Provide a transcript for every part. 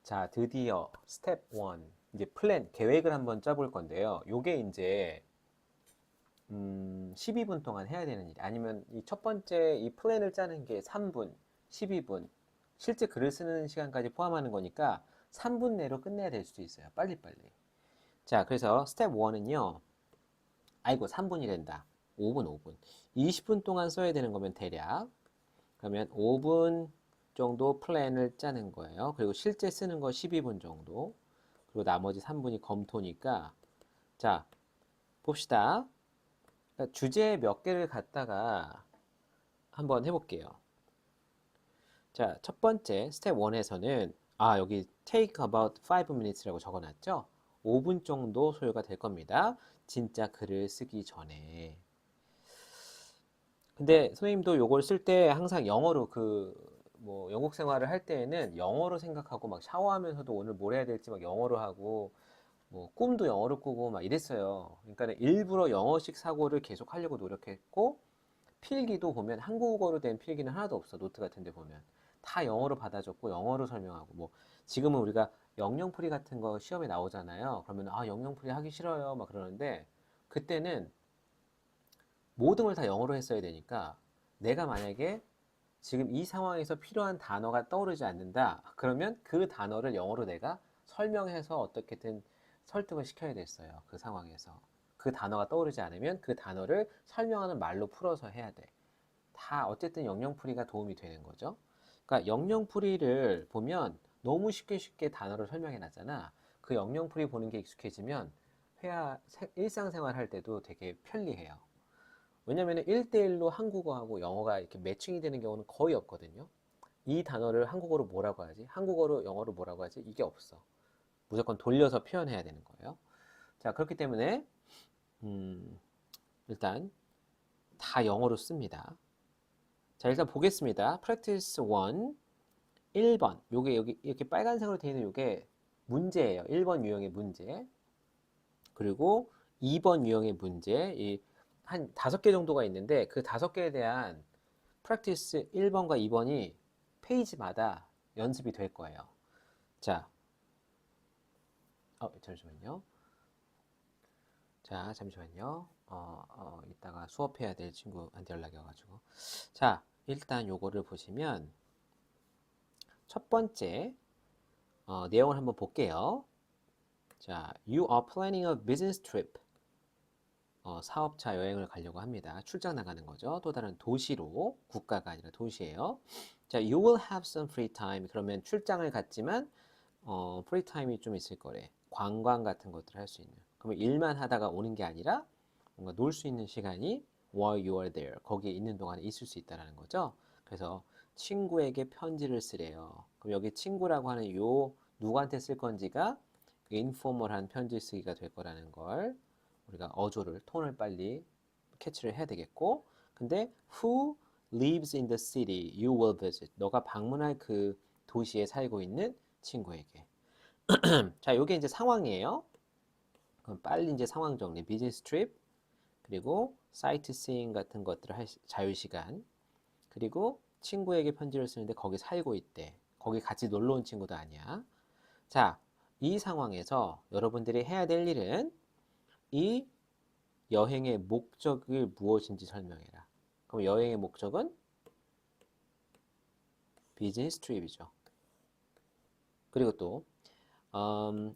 자, 드디어 스텝 1, 이제 플랜, 계획을 한번 짜볼 건데요. 요게 이제 12분 동안 해야 되는 일, 아니면 이 첫 번째 이 플랜을 짜는 게 3분, 12분, 실제 글을 쓰는 시간까지 포함하는 거니까 3분 내로 끝내야 될 수도 있어요. 빨리빨리. 자, 그래서 스텝 1은요. 아이고, 3분이 된다. 5분, 5분. 20분 동안 써야 되는 거면 대략. 그러면 5분 정도 플랜을 짜는 거예요. 그리고 실제 쓰는 거 12분 정도. 그리고 나머지 3분이 검토니까. 자, 봅시다. 그러니까 주제 몇 개를 갖다가 한번 해볼게요. 자, 첫 번째 스텝 1에서는 여기 take about 5 minutes라고 적어놨죠? 5분 정도 소요가 될 겁니다. 진짜 글을 쓰기 전에. 근데 선생님도 요걸 쓸 때 항상 영어로 뭐 영국 생활을 할 때에는 영어로 생각하고 막 샤워하면서도 오늘 뭘 해야 될지 막 영어로 하고 뭐 꿈도 영어로 꾸고 막 이랬어요. 그러니까 일부러 영어식 사고를 계속 하려고 노력했고 필기도 보면 한국어로 된 필기는 하나도 없어. 노트 같은 데 보면 다 영어로 받아줬고 영어로 설명하고 뭐 지금은 우리가 영영풀이 같은 거 시험에 나오잖아요. 그러면 영영풀이 하기 싫어요 막 그러는데 그때는 모든 걸 다 영어로 했어야 되니까 내가 만약에 지금 이 상황에서 필요한 단어가 떠오르지 않는다. 그러면 그 단어를 영어로 내가 설명해서 어떻게든 설득을 시켜야 됐어요. 그 상황에서. 그 단어가 떠오르지 않으면 그 단어를 설명하는 말로 풀어서 해야 돼. 다 어쨌든 영영풀이가 도움이 되는 거죠. 그러니까 영영풀이를 보면 너무 쉽게 쉽게 단어를 설명해 놨잖아. 그 영영풀이 보는 게 익숙해지면 일상생활 할 때도 되게 편리해요. 왜냐면 1대1로 한국어하고 영어가 이렇게 매칭이 되는 경우는 거의 없거든요. 이 단어를 한국어로 뭐라고 하지? 한국어로 영어로 뭐라고 하지? 이게 없어. 무조건 돌려서 표현해야 되는 거예요. 자, 그렇기 때문에 일단 다 영어로 씁니다. 자, 일단 보겠습니다. Practice 1, 1번. 요게 여기 이렇게 빨간색으로 되어 있는 요게 문제예요. 1번 유형의 문제. 그리고 2번 유형의 문제. 한 5개 정도가 있는데 그 5개에 대한 프랙티스 1번과 2번이 페이지마다 연습이 될 거예요. 자, 잠시만요. 자, 잠시만요. 이따가 수업해야 될 친구한테 연락이 와가지고. 자, 일단 요거를 보시면 첫 번째 내용을 한번 볼게요. 자, you are planning a business trip. 사업차 여행을 가려고 합니다. 출장 나가는 거죠. 또 다른 도시로, 국가가 아니라 도시예요. 자, you will have some free time. 그러면 출장을 갔지만 free time이 좀 있을 거래. 관광 같은 것들을 할 수 있는. 그러면 일만 하다가 오는 게 아니라 뭔가 놀 수 있는 시간이 while you are there. 거기에 있는 동안에 있을 수 있다라는 거죠. 그래서 친구에게 편지를 쓰래요. 그럼 여기 친구라고 하는 누구한테 쓸 건지가 인포멀한 편지 쓰기가 될 거라는 걸 우리가 톤을 빨리 캐치를 해야 되겠고, 근데 who lives in the city you will visit. 너가 방문할 그 도시에 살고 있는 친구에게. 자, 요게 이제 상황이에요. 그럼 빨리 이제 상황 정리. 비즈니스 트립, 그리고 사이트시잉 같은 것들을 할 자유시간, 그리고 친구에게 편지를 쓰는데 거기 살고 있대. 거기 같이 놀러 온 친구도 아니야. 자, 이 상황에서 여러분들이 해야 될 일은 이 여행의 목적이 무엇인지 설명해라. 그럼 여행의 목적은 비즈니스 트립이죠. 그리고 또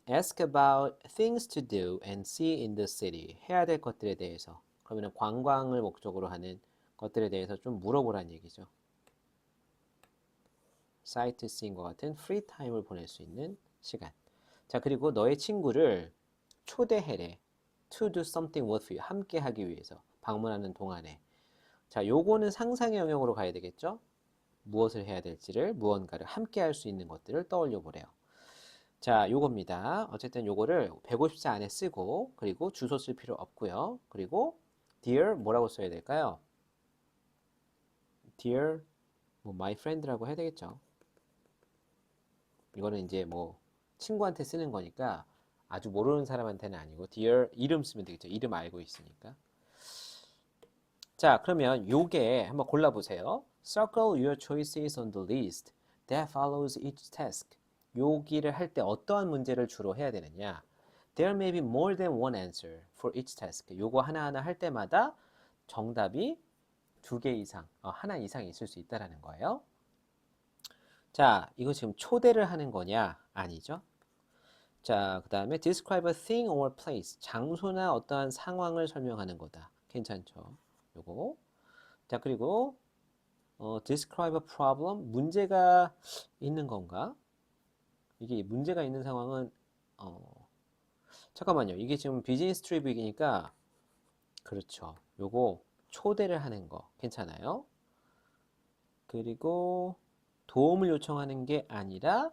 ask about things to do and see in the city. 해야 될 것들에 대해서. 그러면 관광을 목적으로 하는 것들에 대해서 좀 물어보라는 얘기죠. 사이트시잉과 같은 프리 타임을 보낼 수 있는 시간. 자, 그리고 너의 친구를 초대해래. To do something with you. 함께 하기 위해서. 방문하는 동안에. 자, 요거는 상상의 영역으로 가야 되겠죠? 무엇을 해야 될지를, 무언가를 함께 할 수 있는 것들을 떠올려 보래요. 자, 요겁니다. 어쨌든 요거를 150자 안에 쓰고, 그리고 주소 쓸 필요 없고요. 그리고 dear 뭐라고 써야 될까요? dear 뭐 my friend라고 해야 되겠죠. 이거는 이제 뭐 친구한테 쓰는 거니까 아주 모르는 사람한테는 아니고 dear 이름 쓰면 되겠죠. 이름 알고 있으니까. 자, 그러면 요게 한번 골라보세요. Circle your choices on the list that follows each task. 묘기를 할 때 어떠한 문제를 주로 해야 되느냐? There may be more than one answer for each task. 요거 하나하나 할 때마다 정답이 두 개 이상, 하나 이상 있을 수 있다라는 거예요. 자, 이거 지금 초대를 하는 거냐? 아니죠. 자, 그 다음에 describe a thing or place. 장소나 어떠한 상황을 설명하는 거다. 괜찮죠? 요거. 자, 그리고 describe a problem. 문제가 있는 건가? 이게 문제가 있는 상황은 잠깐만요. 이게 지금 비즈니스 트립이니까 그렇죠. 요거 초대를 하는 거 괜찮아요? 그리고 도움을 요청하는 게 아니라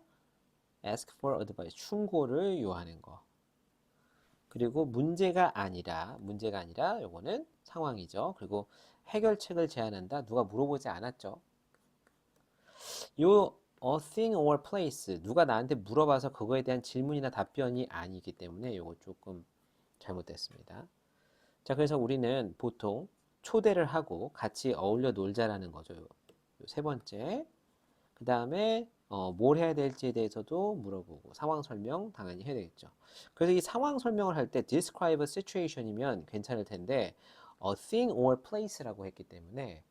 ask for advice, 충고를 요하는 거. 그리고 문제가 아니라 요거는 상황이죠. 그리고 해결책을 제안한다. 누가 물어보지 않았죠. 요 a thing or place 누가 나한테 물어봐서 그거에 대한 질문이나 답변이 아니기 때문에 요거 조금 잘못됐습니다. 자, 그래서 우리는 보통 초대를 하고 같이 어울려 놀자라는 거죠. 요 세 번째. 그 다음에 뭘 해야 될지에 대해서도 물어보고 상황 설명 당연히 해야 되겠죠. 그래서 이 상황 설명을 할 때 describe a situation이면 괜찮을 텐데 a thing or place라고 했기 때문에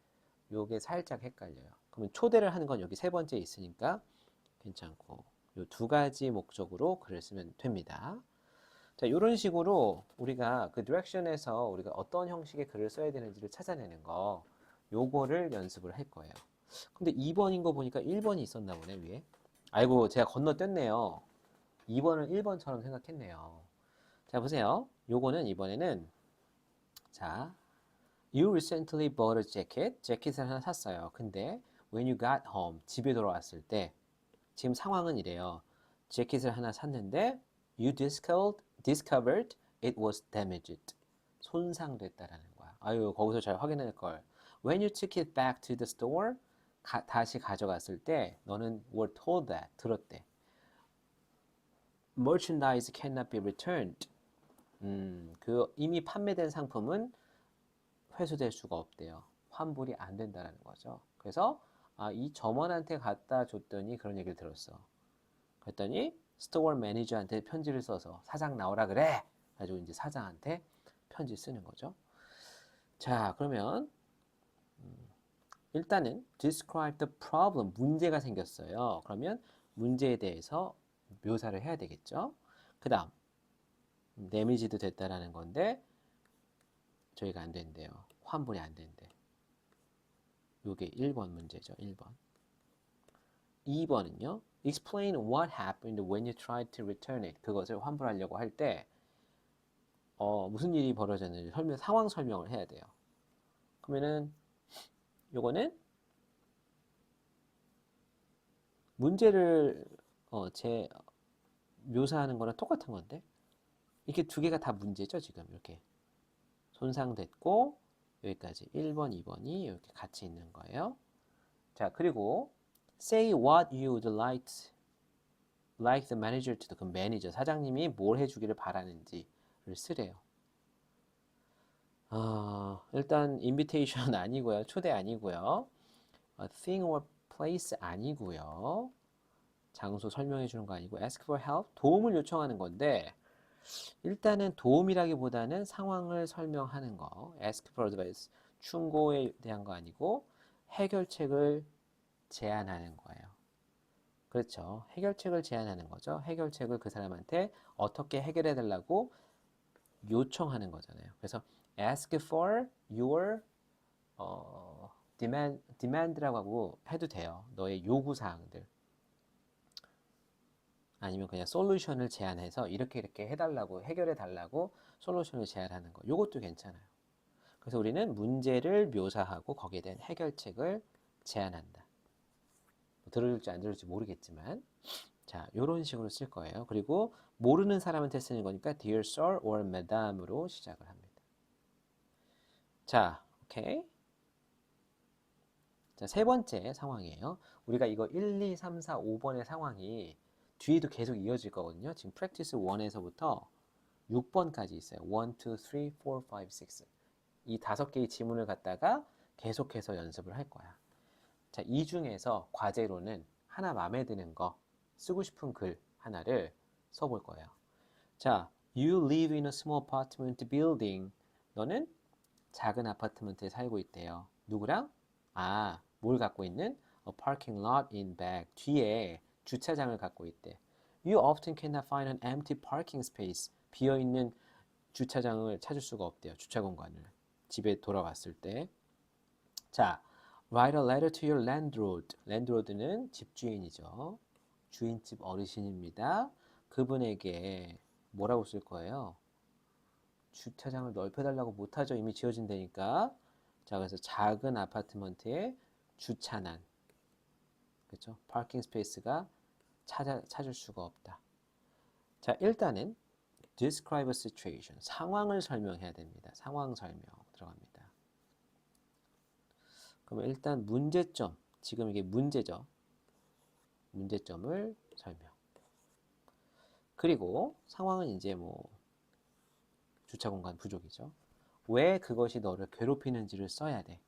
요게 살짝 헷갈려요. 그러면 초대를 하는 건 여기 세 번째 있으니까 괜찮고 요 두 가지 목적으로 글을 쓰면 됩니다. 자, 이런 식으로 우리가 그 디렉션에서 우리가 어떤 형식의 글을 써야 되는지를 찾아내는 거 요거를 연습을 할 거예요. 근데 2번인 거 보니까 1번이 있었나 보네, 위에. 아이고, 제가 건너뛰었네요. 2번을 1번처럼 생각했네요. 자, 보세요. 요거는 이번에는, 자, You recently bought a jacket. 재킷을 하나 샀어요. 근데, when you got home, 집에 돌아왔을 때, 지금 상황은 이래요. 재킷을 하나 샀는데, you discovered it was damaged. 손상됐다라는 거야. 아유, 거기서 잘 확인할 걸. When you took it back to the store, 다시 가져갔을 때 너는 were told that 들었대. Merchandise cannot be returned. 그 이미 판매된 상품은 회수될 수가 없대요. 환불이 안 된다는 거죠. 그래서 이 점원한테 갖다 줬더니 그런 얘기를 들었어. 그랬더니 스토어 매니저한테 편지를 써서 사장 나오라 그래. 가지고 이제 사장한테 편지 쓰는 거죠. 자, 그러면 일단은 describe the problem, 문제가 생겼어요. 그러면 문제에 대해서 묘사를 해야 되겠죠. 그 다음 damage도 됐다라는 건데 저희가 안 된대요. 환불이 안 된대. 요게 1번 문제죠. 1번. 2번은요. Explain what happened when you tried to return it. 그것을 환불하려고 할 때 무슨 일이 벌어졌는지 상황 설명을 해야 돼요. 그러면은 요거는 문제를 묘사하는 거랑 똑같은 건데 이렇게 두 개가 다 문제죠. 지금 이렇게 손상됐고 여기까지 1번, 2번이 이렇게 같이 있는 거예요. 자, 그리고 say what you would like the manager to do. 그 매니저, 사장님이 뭘 해주기를 바라는지를 쓰래요. 일단 invitation 아니고요. 초대 아니고요. A thing or place 아니고요. 장소 설명해 주는 거 아니고 ask for help, 도움을 요청하는 건데 일단은 도움이라기보다는 상황을 설명하는 거 ask for advice, 충고에 대한 거 아니고 해결책을 제안하는 거예요. 그렇죠. 해결책을 제안하는 거죠. 해결책을 그 사람한테 어떻게 해결해 달라고 요청하는 거잖아요. 그래서 ask for your demand라고 하고 해도 돼요. 너의 요구 사항들. 아니면 그냥 솔루션을 제안해서 이렇게 해달라고 해결해 달라고 솔루션을 제안하는 거. 요것도 괜찮아요. 그래서 우리는 문제를 묘사하고 거기에 대한 해결책을 제안한다. 들을지 안 들을지 모르겠지만 자, 요런 식으로 쓸 거예요. 그리고 모르는 사람한테 쓰는 거니까 Dear Sir or Madam으로 시작을 합니다. 자, 오케이. 자, 세 번째 상황이에요. 우리가 이거 1, 2, 3, 4, 5번의 상황이 뒤에도 계속 이어질 거거든요. 지금 practice 1에서부터 6번까지 있어요. 1, 2, 3, 4, 5, 6. 이 5개의 지문을 갖다가 계속해서 연습을 할 거야. 자, 이 중에서 과제로는 하나 마음에 드는 거 쓰고 싶은 글 하나를 써볼 거예요. 자, you live in a small apartment building. 너는 작은 아파트먼트에 살고 있대요. 누구랑? 아, 뭘 갖고 있는? A parking lot in back. 뒤에 주차장을 갖고 있대. You often cannot find an empty parking space. 비어있는 주차장을 찾을 수가 없대요. 주차 공간을. 집에 돌아왔을 때. 자, write a letter to your landlord. landlord는 집주인이죠. 주인집 어르신입니다. 그분에게 뭐라고 쓸 거예요? 주차장을 넓혀달라고 못하죠. 이미 지어진다니까. 자, 그래서 작은 아파트먼트에 주차난. 그렇죠? 파킹 스페이스가 찾을 수가 없다. 자, 일단은 describe a situation. 상황을 설명해야 됩니다. 상황 설명 들어갑니다. 그러면 일단 문제점. 지금 이게 문제죠. 문제점을 설명. 그리고 상황은 이제 뭐 주차 공간 부족이죠. 왜 그것이 너를 괴롭히는지를 써야 돼.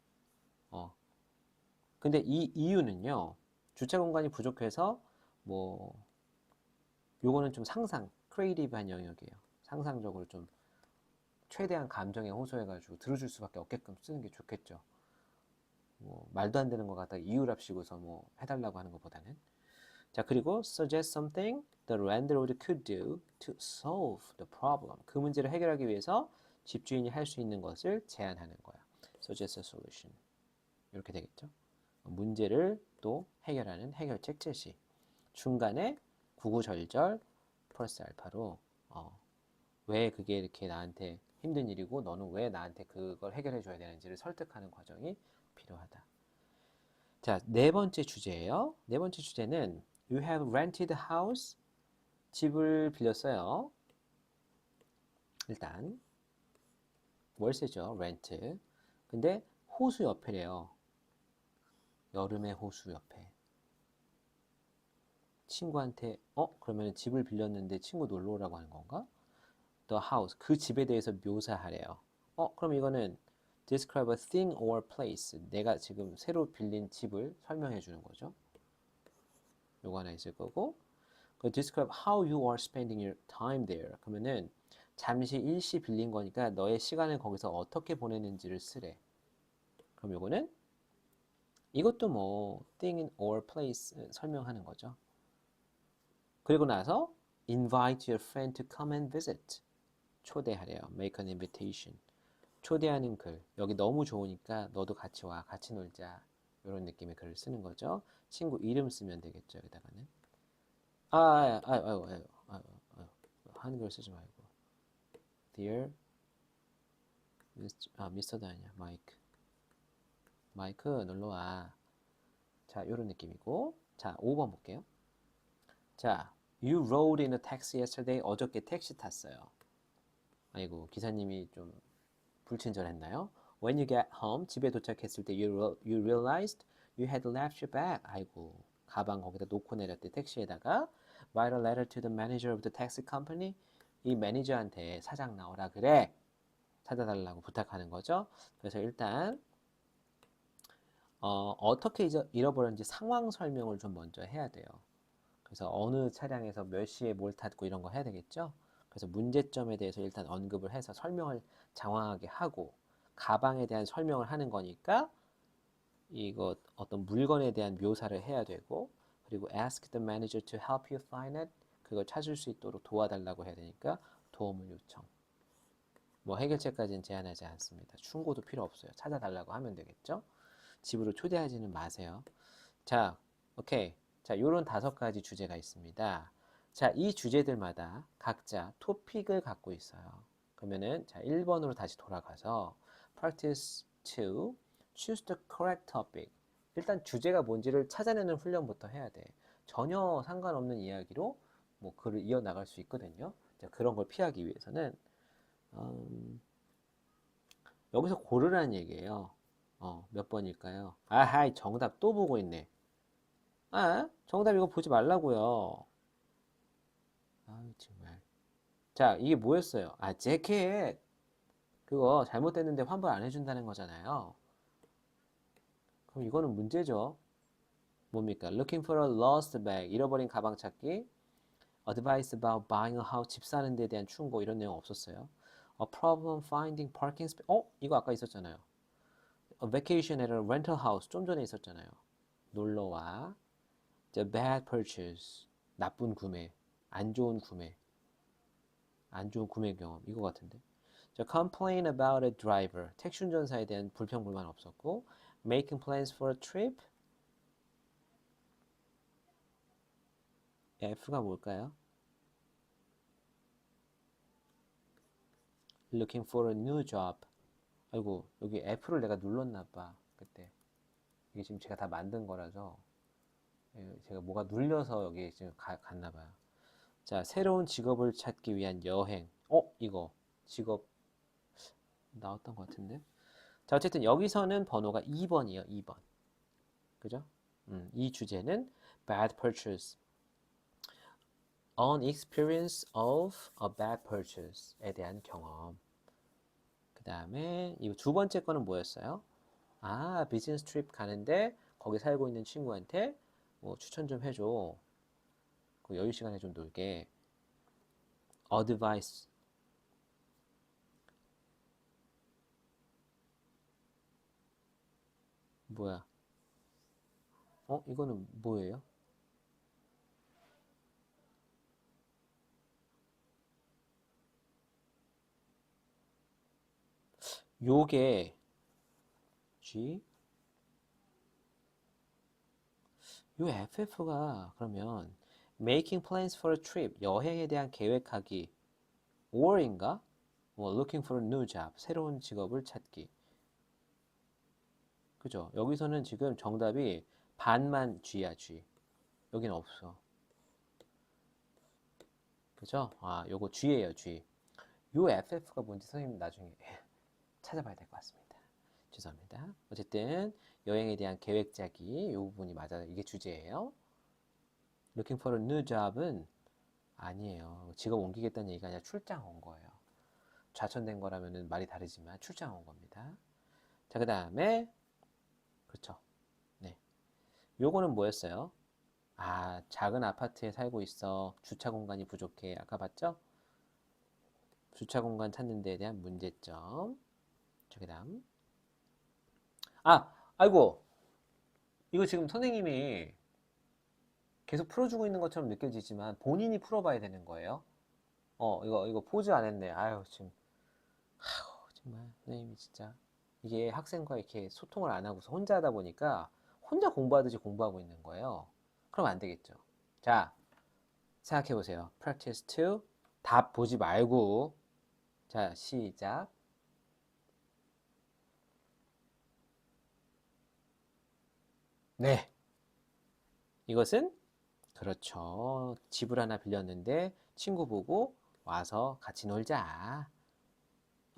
근데 이 이유는요. 주차 공간이 부족해서 뭐 요거는 좀 상상, 크리에이티브한 영역이에요. 상상적으로 좀 최대한 감정에 호소해가지고 들어줄 수밖에 없게끔 쓰는 게 좋겠죠. 뭐 말도 안 되는 것 같다 이유랍시고서 뭐 해달라고 하는 것보다는. 자, 그리고 suggest something the landlord could do to solve the problem. 그 문제를 해결하기 위해서 집주인이 할 수 있는 것을 제안하는 거야. suggest a solution. 이렇게 되겠죠. 문제를 또 해결하는 해결책 제시. 중간에 구구절절 플러스 알파로 왜 그게 이렇게 나한테 힘든 일이고 너는 왜 나한테 그걸 해결해 줘야 되는지를 설득하는 과정이 필요하다. 자, 네 번째 주제예요. 네 번째 주제는 You have rented a house. 집을 빌렸어요. 일단 월세죠. rent. 근데 호수 옆에래요. 여름의 호수 옆에. 친구한테 그러면 집을 빌렸는데 친구 놀러 오라고 하는 건가? The house. 그 집에 대해서 묘사하래요. 그럼 이거는 describe a thing or place. 내가 지금 새로 빌린 집을 설명해 주는 거죠. 요거 하나 있을 거고. describe how you are spending your time there. 그러면은 잠시 일시 빌린 거니까 너의 시간을 거기서 어떻게 보내는지를 쓰래. 그럼 요거는 이것도 뭐 thing or place 설명하는 거죠. 그리고 나서 invite your friend to come and visit. 초대하래요. make an invitation. 초대하는 글. 여기 너무 좋으니까 너도 같이 와. 같이 놀자. 이런 느낌의 글을 쓰는 거죠. 친구 이름 쓰면 되겠죠. 여기다가는. 아유. 한글 쓰지 말고. Dear 미스터도 아니야. 마이크 놀러와. 자, 이런 느낌이고. 자, 5번 볼게요. 자, You rode in a taxi yesterday. 어저께 택시 탔어요. 아이고, 기사님이 좀 불친절했나요? When you get home, 집에 도착했을 때 you realized you had left your bag. 아이고, 가방 거기다 놓고 내렸대. 택시에다가 Write a letter to the manager of the taxi company. 이 매니저한테 사장 나오라 그래. 찾아달라고 부탁하는 거죠. 그래서 일단 어떻게 잃어버렸는지 상황 설명을 좀 먼저 해야 돼요. 그래서 어느 차량에서 몇 시에 뭘 탔고 이런 거 해야 되겠죠. 그래서 문제점에 대해서 일단 언급을 해서 설명을 장황하게 하고 가방에 대한 설명을 하는 거니까 이거 어떤 물건에 대한 묘사를 해야 되고 그리고 ask the manager to help you find it. 그걸 찾을 수 있도록 도와달라고 해야 되니까 도움을 요청. 뭐 해결책까지는 제한하지 않습니다. 충고도 필요 없어요. 찾아달라고 하면 되겠죠. 집으로 초대하지는 마세요. 자, 오케이. 자, 요런 5가지 주제가 있습니다. 자, 이 주제들마다 각자 토픽을 갖고 있어요. 그러면은 자, 1번으로 다시 돌아가서 practice 2 choose the correct topic. 일단 주제가 뭔지를 찾아내는 훈련부터 해야 돼. 전혀 상관없는 이야기로 뭐 글을 이어나갈 수 있거든요. 자, 그런 걸 피하기 위해서는 여기서 고르라는 얘기예요. 몇 번일까요? 아하이, 정답 또 보고 있네. 정답 이거 보지 말라고요. 정말. 자, 이게 뭐였어요? 재킷. 그거 잘못됐는데 환불 안 해준다는 거잖아요. 그럼 이거는 문제죠. 뭡니까? Looking for a lost bag. 잃어버린 가방 찾기. Advice about buying a house. 집 사는 데 대한 충고. 이런 내용 없었어요. A problem finding parking space. 이거 아까 있었잖아요. A vacation at a rental house. 좀 전에 있었잖아요. 놀러와. The bad purchase. 나쁜 구매. 안 좋은 구매. 안 좋은 구매 경험. 이거 같은데. 자, complain about a driver. 택시 운전사에 대한 불평 불만 없었고. Making plans for a trip. F가 뭘까요? Looking for a new job. 아이고, 여기 F를 내가 눌렀나 봐. 그때. 이게 지금 제가 다 만든 거라서 제가 뭐가 눌려서 여기 지금 갔나 봐요. 자, 새로운 직업을 찾기 위한 여행. 이거 직업 나왔던 것 같은데. 자, 어쨌든 여기서는 번호가 2번이에요. 2번. 그죠? 이 주제는 bad purchase. On experience of a bad purchase에 대한 경험. 그 다음에 이 두 번째 거는 뭐였어요? 비즈니스 트립 가는데 거기 살고 있는 친구한테 뭐 추천 좀 해줘. 그 여유 시간에 좀 놀게. advice. 뭐야? 이거는 뭐예요? 요게 G 요 FF가 그러면 making plans for a trip 여행에 대한 계획하기 or인가? 뭐 looking for a new job 새로운 직업을 찾기 그죠? 여기서는 지금 정답이 반만 G야 G 여기는 없어 그죠? 요거 G예요 G 요 FF가 뭔지 선생님 나중에 찾아봐야 될 것 같습니다 죄송합니다 어쨌든 여행에 대한 계획 짜기 요 부분이 맞아요 이게 주제예요 Looking for a new job은 아니에요. 직업 옮기겠다는 얘기가 아니라 출장 온 거예요. 좌천된 거라면 말이 다르지만 출장 온 겁니다. 자, 그 다음에 그렇죠. 네, 요거는 뭐였어요? 작은 아파트에 살고 있어. 주차 공간이 부족해. 아까 봤죠? 주차 공간 찾는 데에 대한 문제점. 자, 그 다음. 아이고. 이거 지금 선생님이 계속 풀어주고 있는 것처럼 느껴지지만 본인이 풀어봐야 되는 거예요. 이거 포즈 안 했네. 아유, 지금. 정말 선생님이 진짜 이게 학생과 이렇게 소통을 안 하고서 혼자 하다 보니까 혼자 공부하듯이 공부하고 있는 거예요. 그럼 안 되겠죠. 자, 생각해 보세요. Practice 2. 답 보지 말고 자, 시작. 네. 이것은 그렇죠. 집을 하나 빌렸는데 친구 보고 와서 같이 놀자.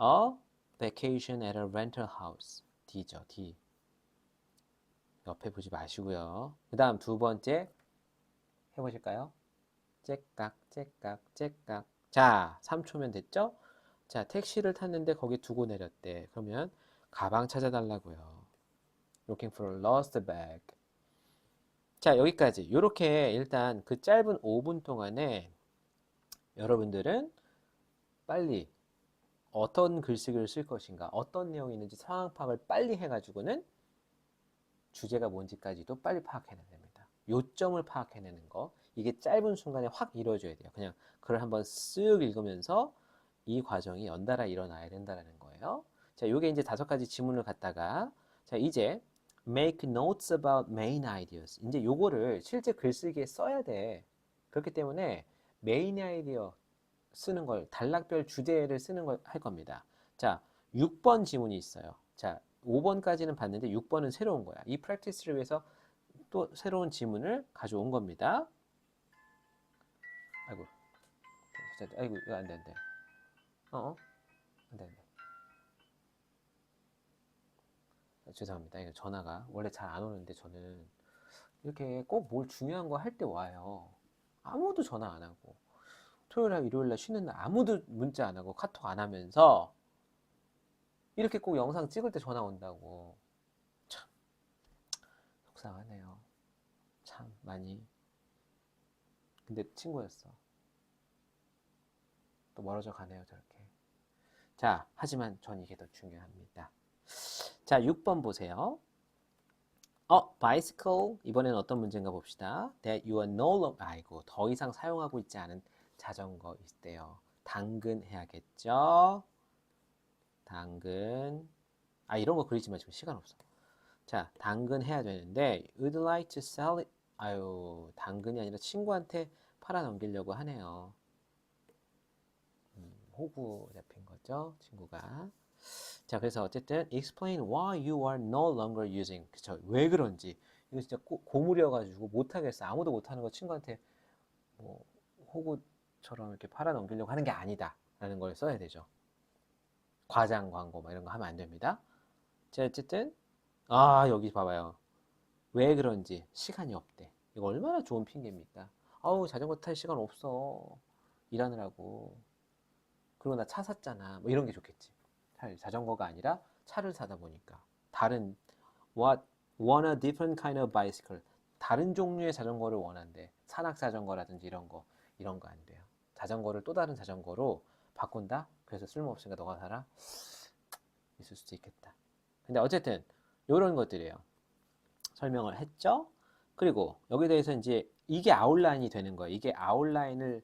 A vacation at a rental house. D죠, D. 옆에 보지 마시고요. 그 다음 두 번째 해보실까요? 째깍, 째깍, 째깍. 자, 3초면 됐죠? 자, 택시를 탔는데 거기 두고 내렸대. 그러면 가방 찾아달라고요. Looking for a lost bag. 자, 여기까지. 이렇게 일단 그 짧은 5분 동안에 여러분들은 빨리 어떤 글쓰기를 쓸 것인가, 어떤 내용이 있는지 상황 파악을 빨리 해가지고는 주제가 뭔지까지도 빨리 파악해내야 됩니다. 요점을 파악해내는 거. 이게 짧은 순간에 확 이루어져야 돼요. 그냥 글을 한번 쓱 읽으면서 이 과정이 연달아 일어나야 된다는 거예요. 자, 요게 이제 5가지 지문을 갖다가 자, 이제 make notes about main ideas. 이제 요거를 실제 글쓰기에 써야 돼. 그렇기 때문에 메인 아이디어 쓰는 걸 단락별 주제를 쓰는 걸 할 겁니다. 자, 6번 지문이 있어요. 자, 5번까지는 봤는데 6번은 새로운 거야. 이 프랙티스를 위해서 또 새로운 지문을 가져온 겁니다. 아이고, 아이고, 이거 안 돼, 안 돼. 안 돼, 안 돼. 죄송합니다. 이거 전화가 원래 잘 안 오는데 저는 이렇게 꼭 뭘 중요한 거 할 때 와요. 아무도 전화 안 하고 토요일날 일요일날 쉬는 날 아무도 문자 안 하고 카톡 안 하면서 이렇게 꼭 영상 찍을 때 전화 온다고 참 속상하네요. 참 많이. 근데 친구였어. 또 멀어져 가네요, 저렇게. 자, 하지만 전 이게 더 중요합니다. 자, 6번 보세요. bicycle. 이번에는 어떤 문제인가 봅시다. That you are no longer, 아이고, 더 이상 사용하고 있지 않은 자전거 있대요. 당근 해야겠죠? 당근. 이런 거 그리지만 지금 시간 없어. 자, 당근 해야 되는데, would like to sell it. 아유, 당근이 아니라 친구한테 팔아 넘기려고 하네요. 호구 잡힌 거죠, 친구가. 자, 그래서 어쨌든 explain why you are no longer using. 그쵸? 왜 그런지. 이거 진짜 고무려가지고 못하겠어. 아무도 못하는 거 친구한테 뭐 호구처럼 이렇게 팔아 넘기려고 하는 게 아니다. 라는 걸 써야 되죠. 과장 광고 막 이런 거 하면 안 됩니다. 자, 어쨌든 여기 봐봐요. 왜 그런지 시간이 없대. 이거 얼마나 좋은 핑계입니까? 아우, 자전거 탈 시간 없어. 일하느라고. 그리고 나 차 샀잖아. 뭐 이런 게 좋겠지. 자전거가 아니라 차를 사다 보니까. 다른, what, want a different kind of bicycle. 다른 종류의 자전거를 원한대. 산악 자전거라든지 이런 거 안 돼요. 자전거를 또 다른 자전거로 바꾼다? 그래서 쓸모없으니까 너가 사라? 있을 수도 있겠다. 근데 어쨌든, 요런 것들이에요. 설명을 했죠? 그리고 여기에 대해서 이제 이게 아웃라인이 되는 거예요. 이게 아웃라인을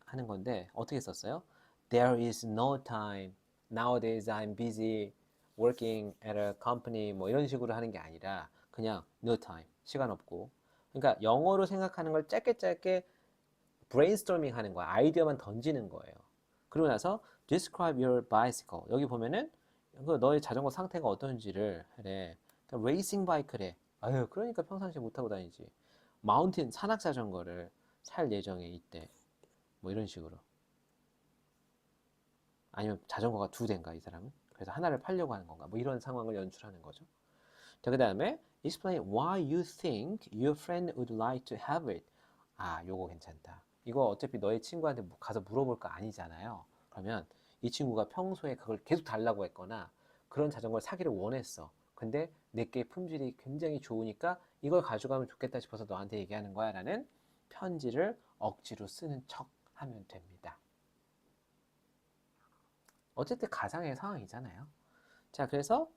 하는 건데 어떻게 썼어요? There is no time. Nowadays I'm busy working at a company. 뭐 이런 식으로 하는 게 아니라 그냥 no time. 시간 없고. 그러니까 영어로 생각하는 걸 짧게 짧게 브레인스토밍 하는 거야. 아이디어만 던지는 거예요. 그리고 나서 describe your bicycle. 여기 보면은 너의 자전거 상태가 어떤지를 하래. 그러니까 레이싱 바이크래. 아유, 그러니까 평상시에 못 타고 다니지. 마운틴 산악 자전거를 살 예정에 있대. 뭐 이런 식으로. 아니면 자전거가 두 대인가 이 사람은? 그래서 하나를 팔려고 하는 건가? 뭐 이런 상황을 연출하는 거죠. 자, 그다음에 explain why you think your friend would like to have it. 요거 괜찮다. 이거 어차피 너의 친구한테 가서 물어볼 거 아니잖아요. 그러면 이 친구가 평소에 그걸 계속 달라고 했거나 그런 자전거를 사기를 원했어. 근데 내게 품질이 굉장히 좋으니까 이걸 가져가면 좋겠다 싶어서 너한테 얘기하는 거야 라는 편지를 억지로 쓰는 척 하면 됩니다. 어쨌든 가상의 상황이잖아요. 자, 그래서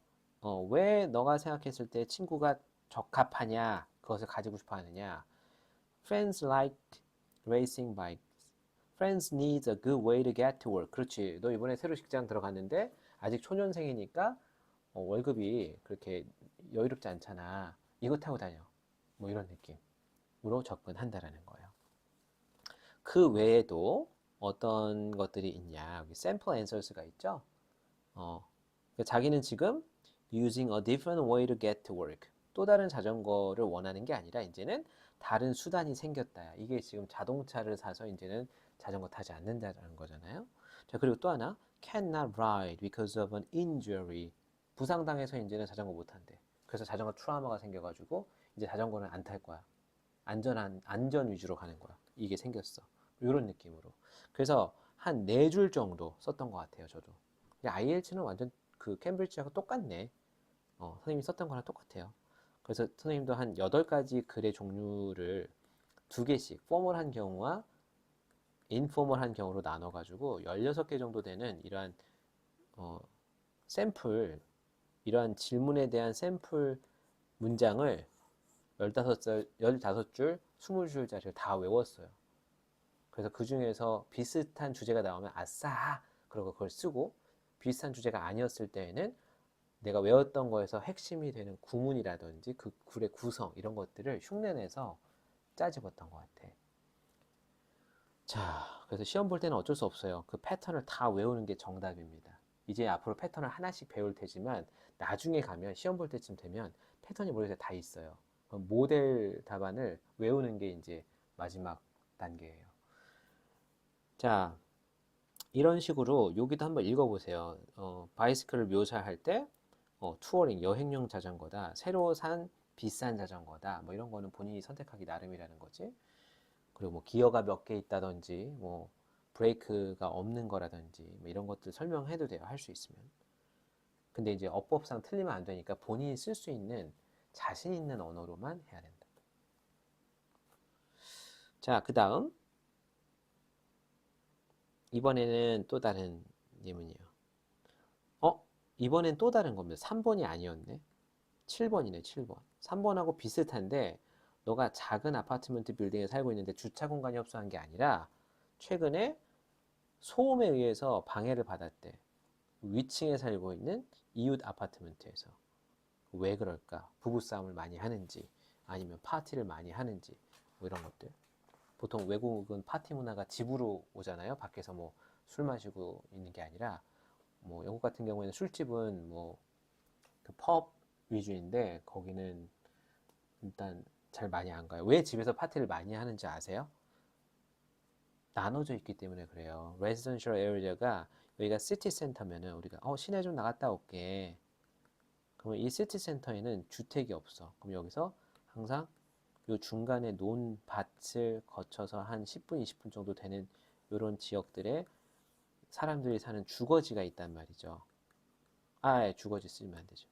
왜 너가 생각했을 때 친구가 적합하냐, 그것을 가지고 싶어 하느냐. Friends like racing bikes. Friends needs a good way to get to work. 그렇지. 너 이번에 새로 직장 들어갔는데 아직 초년생이니까 월급이 그렇게 여유롭지 않잖아. 이거 타고 다녀. 뭐 이런 느낌으로 접근한다라는 거예요. 그 외에도 어떤 것들이 있냐. 여기 sample answers가 있죠. 그러니까 자기는 지금 using a different way to get to work. 또 다른 자전거를 원하는 게 아니라 이제는 다른 수단이 생겼다. 이게 지금 자동차를 사서 이제는 자전거 타지 않는다는 거잖아요. 자, 그리고 또 하나 cannot ride because of an injury. 부상당해서 이제는 자전거 못 탄대. 그래서 자전거 트라우마가 생겨가지고 이제 자전거는 안 탈 거야. 안전 위주로 가는 거야. 이게 생겼어. 이런 느낌으로. 그래서 한 4줄 정도 썼던 것 같아요, 저도. IELTS는 완전 그 캠브리지하고 똑같네. 선생님이 썼던 거랑 똑같아요. 그래서 선생님도 한 8가지 글의 종류를 2개씩 포멀한 경우와 인포멀한 경우로 나눠가지고 16개 정도 되는 이러한 샘플, 이러한 질문에 대한 샘플 문장을 15줄, 20줄짜리를 다 외웠어요. 그래서 그 중에서 비슷한 주제가 나오면 아싸! 그러고 그걸 쓰고 비슷한 주제가 아니었을 때에는 내가 외웠던 거에서 핵심이 되는 구문이라든지 그 글의 구성 이런 것들을 흉내내서 짜집었던 것 같아. 자, 그래서 시험 볼 때는 어쩔 수 없어요. 그 패턴을 다 외우는 게 정답입니다. 이제 앞으로 패턴을 하나씩 배울 테지만 나중에 가면 시험 볼 때쯤 되면 패턴이 머릿속에 다 있어요. 그럼 모델 답안을 외우는 게 이제 마지막 단계예요. 자, 이런 식으로 여기도 한번 읽어보세요. 바이스클을 묘사할 때 투어링, 여행용 자전거다. 새로 산 비싼 자전거다. 뭐 이런 거는 본인이 선택하기 나름이라는 거지. 그리고 뭐 기어가 몇 개 있다든지, 뭐 브레이크가 없는 거라든지, 뭐 이런 것들 설명해도 돼요. 할 수 있으면. 근데 이제 어법상 틀리면 안 되니까 본인이 쓸 수 있는 자신 있는 언어로만 해야 된다. 자, 그 다음 이번에는 또 다른 예문이에요. 이번엔 또 다른 겁니다. 3번이 아니었네. 7번이네, 7번. 3번하고 비슷한데 너가 작은 아파트먼트 빌딩에 살고 있는데 주차 공간이 협소한 게 아니라 최근에 소음에 의해서 방해를 받았대. 위층에 살고 있는 이웃 아파트먼트에서. 왜 그럴까? 부부싸움을 많이 하는지 아니면 파티를 많이 하는지 뭐 이런 것들. 보통 외국은 파티 문화가 집으로 오잖아요. 밖에서 뭐 술 마시고 있는 게 아니라 뭐 영국 같은 경우에는 술집은 뭐 그 펍 위주인데 거기는 일단 잘 많이 안 가요. 왜 집에서 파티를 많이 하는지 아세요? 나눠져 있기 때문에 그래요. 레지던셜 에리어가 여기가 시티 센터면은 우리가 시내 좀 나갔다 올게. 그러면 이 시티 센터에는 주택이 없어. 그럼 여기서 항상 요 중간에 논 밭을 거쳐서 한 10분, 20분 정도 되는 이런 지역들에 사람들이 사는 주거지가 있단 말이죠. 예, 주거지 쓰면 안 되죠.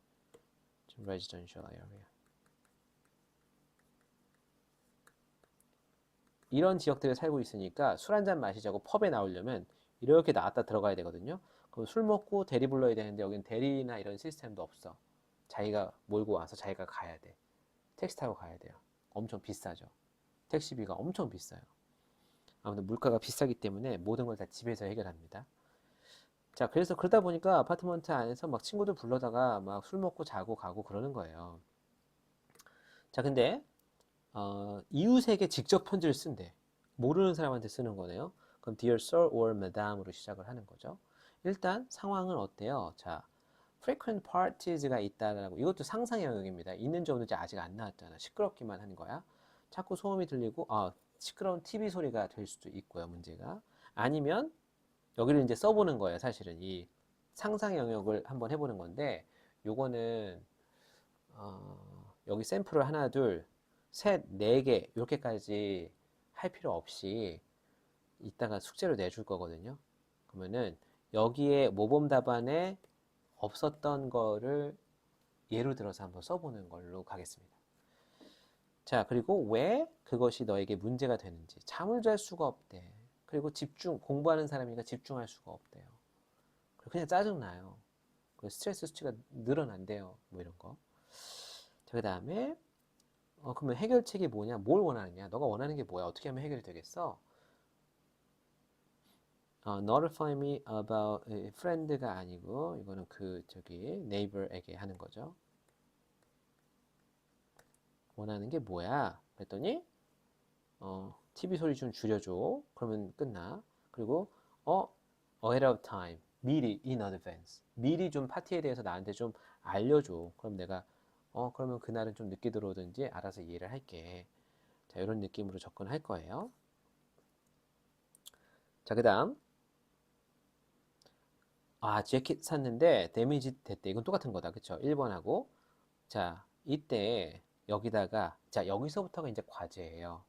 residential area. 이런 지역들에 살고 있으니까 술 한잔 마시자고 펍에 나오려면 이렇게 나왔다 들어가야 되거든요. 그럼 술 먹고 대리 불러야 되는데 여기는 대리나 이런 시스템도 없어. 자기가 몰고 와서 자기가 가야 돼. 택시 타고 가야 돼요. 엄청 비싸죠. 택시비가 엄청 비싸요. 아무튼 물가가 비싸기 때문에 모든 걸 다 집에서 해결합니다. 자, 그래서 그러다 보니까 아파트먼트 안에서 막 친구들 불러다가 막 술 먹고 자고 가고 그러는 거예요. 자, 근데 이웃에게 직접 편지를 쓴대. 모르는 사람한테 쓰는 거네요. 그럼 Dear Sir or Madam으로 시작을 하는 거죠. 일단 상황은 어때요? 자, frequent parties가 있다라고 이것도 상상 영역입니다. 있는지 없는지 아직 안 나왔잖아. 시끄럽기만 하는 거야. 자꾸 소음이 들리고 시끄러운 TV 소리가 될 수도 있고요. 문제가 아니면 여기를 이제 써보는 거예요. 사실은 이 상상 영역을 한번 해보는 건데 요거는 여기 샘플을 하나, 둘, 셋, 네 개 이렇게까지 할 필요 없이 이따가 숙제로 내줄 거거든요. 그러면은 여기에 모범 답안에 없었던 거를 예를 들어서 한번 써보는 걸로 가겠습니다. 자, 그리고 왜 그것이 너에게 문제가 되는지. 잠을 잘 수가 없대. 그리고 공부하는 사람이니까 집중할 수가 없대요. 그냥 짜증나요. 스트레스 수치가 늘어난대요. 뭐 이런 거. 자, 그 다음에 그러면 해결책이 뭐냐? 뭘 원하느냐? 너가 원하는 게 뭐야? 어떻게 하면 해결이 되겠어? notify me about friend가 아니고 이거는 neighbor에게 하는 거죠. 원하는 게 뭐야? 그랬더니 TV 소리 좀 줄여줘. 그러면 끝나. 그리고 ahead of time. 미리 in advance. 미리 좀 파티에 대해서 나한테 좀 알려줘. 그럼 내가 그러면 그날은 좀 늦게 들어오든지 알아서 이해를 할게. 자, 이런 느낌으로 접근할 거예요. 자, 그 다음 재킷 샀는데 데미지 됐대. 이건 똑같은 거다. 그쵸? 1번하고. 자, 이때 여기다가 자, 여기서부터가 이제 과제예요.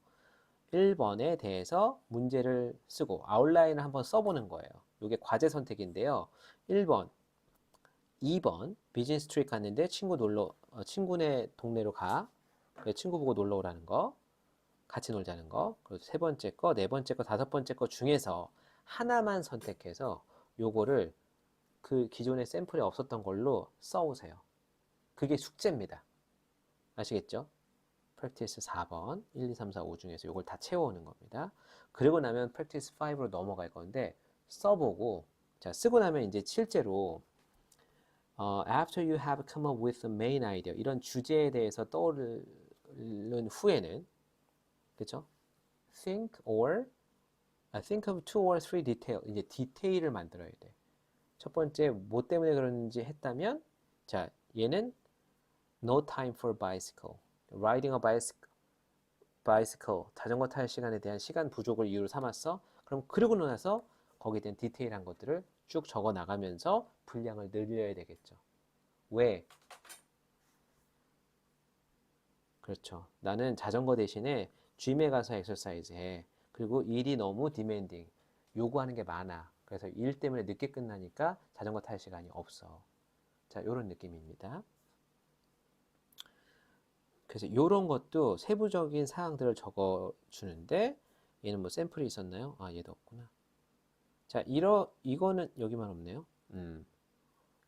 1번에 대해서 문제를 쓰고 아웃라인을 한번 써보는 거예요. 이게 과제 선택인데요. 1번, 2번 비즈니스 트립 갔는데 친구네 동네로 가. 그래, 친구 보고 놀러 오라는 거. 같이 놀자는 거. 그리고 세 번째 거, 네 번째 거, 다섯 번째 거 중에서 하나만 선택해서 요거를 그 기존의 샘플에 없었던 걸로 써오세요. 그게 숙제입니다. 아시겠죠? practice 4번, 1, 2, 3, 4, 5 중에서 이걸 다 채워오는 겁니다. 그리고 나면 practice 5로 넘어갈 건데 써보고 자 쓰고 나면 이제 실제로 after you have come up with the main idea 이런 주제에 대해서 떠오르는 후에는 그쵸? think of two or three detail 이제 디테일을 만들어야 돼. 첫 번째 뭐 때문에 그런지 했다면 자 얘는 no time for bicycle riding a bicycle 자전거 탈 시간에 대한 시간 부족을 이유로 삼았어. 그럼 그러고 나서 거기에 대한 디테일한 것들을 쭉 적어 나가면서 분량을 늘려야 되겠죠. 왜? 그렇죠. 나는 자전거 대신에 짐에 가서 엑서사이즈 해. 그리고 일이 너무 디맨딩. 요구하는 게 많아. 그래서 일 때문에 늦게 끝나니까 자전거 탈 시간이 없어. 자, 이런 느낌입니다. 그래서 이런 것도 세부적인 사항들을 적어 주는데 얘는 뭐 샘플이 있었나요? 아, 얘도 없구나. 자, 이거는 여기만 없네요.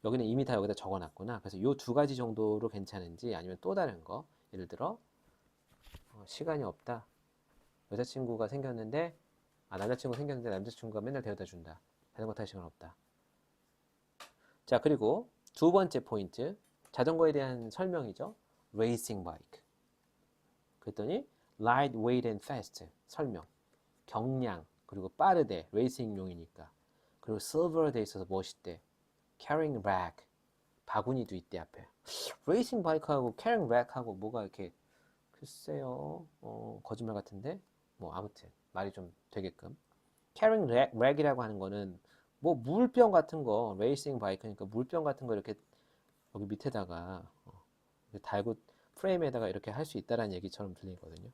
여기는 이미 다 여기다 적어놨구나. 그래서 요 두 가지 정도로 괜찮은지 아니면 또 다른 거. 예를 들어 시간이 없다. 여자친구가 생겼는데 남자친구 생겼는데 남자친구가 맨날 데려다 준다. 자전거 탈 시간 없다. 자, 그리고 두 번째 포인트. 자전거에 대한 설명이죠. Racing bike. 그랬더니 light, weight and fast. 설명. 경량, 그리고 빠르대. 레이싱용이니까. 그리고 silver 돼 있어서 멋있대. carrying rack. 바구니도 있대 앞에. 레이싱 바이크하고 carrying rack하고 뭐가 이렇게 글쎄요. 거짓말 같은데. 뭐 아무튼 말이 좀 되게끔. carrying rack이라고 하는 거는 뭐 물병 같은 거, 레이싱 바이크니까 물병 같은 거 이렇게 여기 밑에다가 달고 프레임에다가 이렇게 할 수 있다라는 얘기처럼 들리거든요.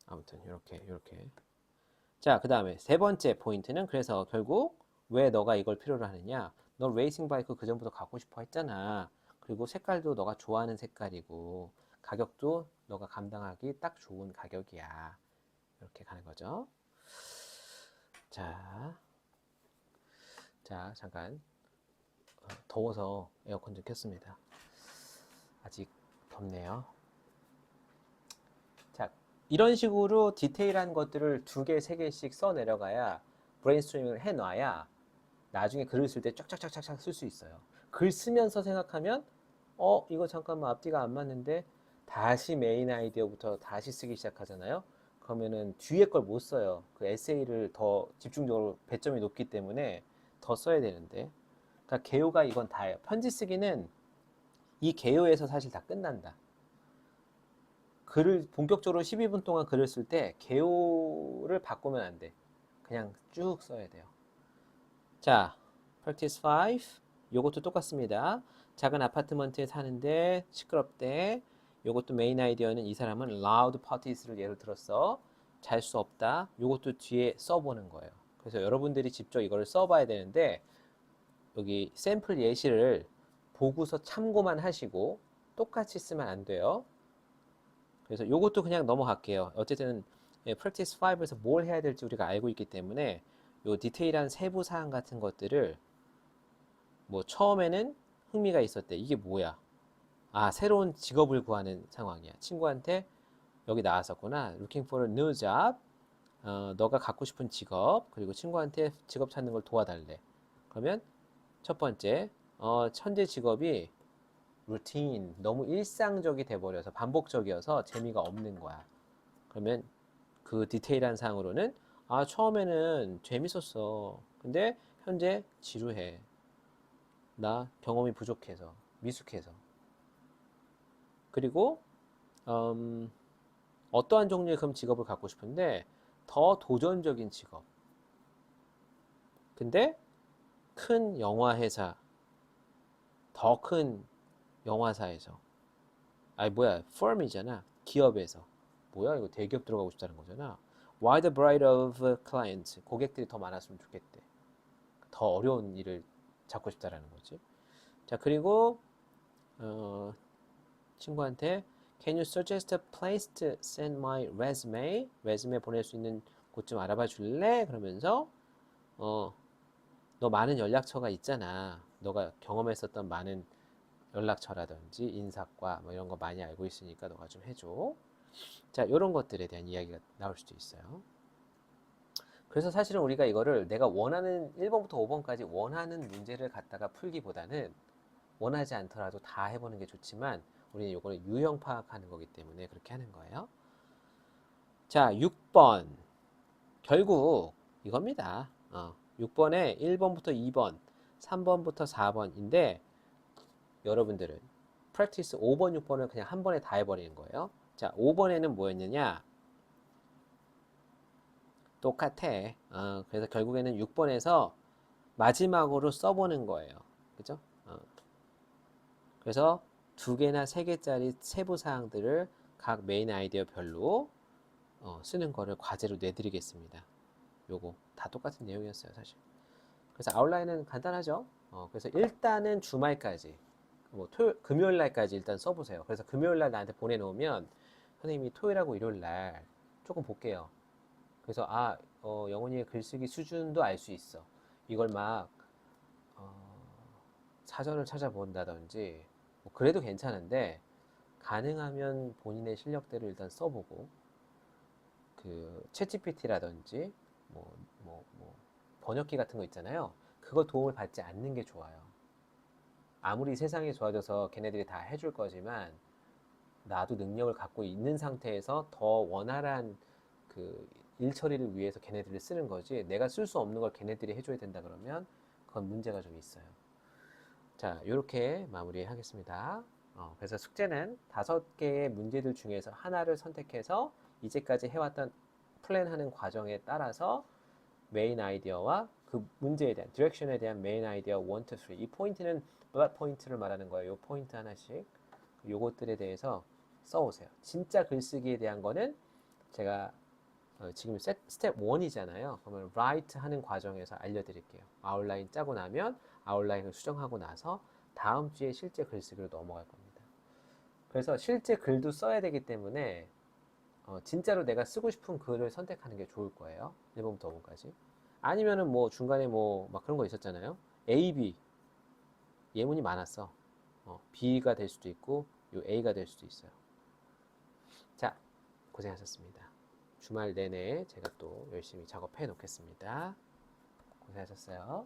아무튼 이렇게. 자, 그 다음에 세 번째 포인트는 그래서 결국 왜 너가 이걸 필요로 하느냐? 너 레이싱 바이크 그 전부터 갖고 싶어 했잖아. 그리고 색깔도 너가 좋아하는 색깔이고 가격도 너가 감당하기 딱 좋은 가격이야. 이렇게 가는 거죠. 자, 잠깐 더워서 에어컨 좀 켰습니다. 아직 덥네요. 자, 이런 식으로 디테일한 것들을 두 개, 세 개씩 써 내려가야 브레인스토밍을 해놔야 나중에 글을 쓸 때 쫙쫙쫙쫙 쓸 수 있어요. 글 쓰면서 생각하면 이거 잠깐만 앞뒤가 안 맞는데 다시 메인 아이디어부터 다시 쓰기 시작하잖아요. 그러면은 뒤에 걸 못 써요. 그 에세이를 더 집중적으로 배점이 높기 때문에 더 써야 되는데. 그러니까 개요가 이건 다예요. 편지 쓰기는 이 개요에서 사실 다 끝난다. 글을 본격적으로 12분 동안 글을 쓸 때 개요를 바꾸면 안 돼. 그냥 쭉 써야 돼요. 자, practice 5. 요것도 똑같습니다. 작은 아파트먼트에 사는데 시끄럽대. 요것도 메인 아이디어는 이 사람은 loud parties를 예를 들었어. 잘 수 없다. 요것도 뒤에 써보는 거예요. 그래서 여러분들이 직접 이거를 써봐야 되는데 여기 샘플 예시를 보고서 참고만 하시고 똑같이 쓰면 안 돼요. 그래서 요것도 그냥 넘어갈게요. 어쨌든 practice 5에서 뭘 해야 될지 우리가 알고 있기 때문에 요 디테일한 세부 사항 같은 것들을 뭐 처음에는 흥미가 있었대. 이게 뭐야? 아, 새로운 직업을 구하는 상황이야. 친구한테 여기 나왔었구나. Looking for a new job. 너가 갖고 싶은 직업. 그리고 친구한테 직업 찾는 걸 도와달래. 그러면 첫 번째, 현재 직업이 루틴, 너무 일상적이 돼버려서 반복적이어서 재미가 없는 거야. 그러면 그 디테일한 사항으로는 처음에는 재밌었어. 근데 현재 지루해. 나 경험이 부족해서, 미숙해서. 그리고 어떠한 종류의 그럼 직업을 갖고 싶은데 더 도전적인 직업. 근데 큰 영화 회사, 더 큰 영화사에서. 아니 뭐야, firm이잖아. 기업에서. 뭐야, 이거 대기업 들어가고 싶다는 거잖아. Wide variety of clients. 고객들이 더 많았으면 좋겠대. 더 어려운 일을 잡고 싶다라는 거지. 자, 그리고 친구한테 Can you suggest a place to send my resume? 레즈메 보낼 수 있는 곳 좀 알아봐 줄래? 그러면서 너 많은 연락처가 있잖아. 너가 경험했었던 많은 연락처라든지 인사과 뭐 이런 거 많이 알고 있으니까 너가 좀 해줘. 자, 이런 것들에 대한 이야기가 나올 수도 있어요. 그래서 사실은 우리가 이거를 내가 원하는 1번부터 5번까지 원하는 문제를 갖다가 풀기보다는 원하지 않더라도 다 해보는 게 좋지만 우리는 이거를 유형 파악하는 거기 때문에 그렇게 하는 거예요. 자, 6번. 결국 이겁니다. 6번에 1번부터 2번, 3번부터 4번인데 여러분들은 practice 5번, 6번을 그냥 한 번에 다 해버리는 거예요. 자, 5번에는 뭐였느냐? 똑같아. 그래서 결국에는 6번에서 마지막으로 써보는 거예요. 그죠? 그래서 두 개나 세 개짜리 세부 사항들을 각 메인 아이디어별로 쓰는 거를 과제로 내드리겠습니다. 요거 다 똑같은 내용이었어요, 사실. 그래서 아웃라인은 간단하죠. 그래서 일단은 주말까지, 뭐 금요일 날까지 일단 써보세요. 그래서 금요일 날 나한테 보내놓으면 선생님이 토요일하고 일요일 날 조금 볼게요. 그래서 영훈이의 글쓰기 수준도 알 수 있어. 이걸 막 어, 사전을 찾아본다든지 뭐 그래도 괜찮은데 가능하면 본인의 실력대로 일단 써보고 그 챗GPT라든지 뭐, 뭐 번역기 같은 거 있잖아요. 그거 도움을 받지 않는 게 좋아요. 아무리 세상이 좋아져서 걔네들이 다 해줄 거지만 나도 능력을 갖고 있는 상태에서 더 원활한 그 일 처리를 위해서 걔네들을 쓰는 거지 내가 쓸 수 없는 걸 걔네들이 해줘야 된다 그러면 그건 문제가 좀 있어요. 자, 이렇게 마무리하겠습니다. 그래서 숙제는 5개의 문제들 중에서 하나를 선택해서 이제까지 해왔던 플랜하는 과정에 따라서 메인 아이디어와 그 문제에 대한 디렉션에 대한 메인 아이디어 1, 2, 3 이 포인트는 블락 포인트를 말하는 거예요. 이 포인트 하나씩 요것들에 대해서 써오세요. 진짜 글쓰기에 대한 거는 제가 지금 스텝 1이잖아요. 그러면 write 하는 과정에서 알려드릴게요. 아웃라인 짜고 나면 아웃라인을 수정하고 나서 다음 주에 실제 글쓰기로 넘어갈 겁니다. 그래서 실제 글도 써야 되기 때문에 진짜로 내가 쓰고 싶은 글을 선택하는 게 좋을 거예요. 1번부터 5번까지. 아니면은 뭐 중간에 뭐 막 그런 거 있었잖아요. A, B 예문이 많았어. B가 될 수도 있고 요 A가 될 수도 있어요. 자, 고생하셨습니다. 주말 내내 제가 또 열심히 작업해 놓겠습니다. 고생하셨어요.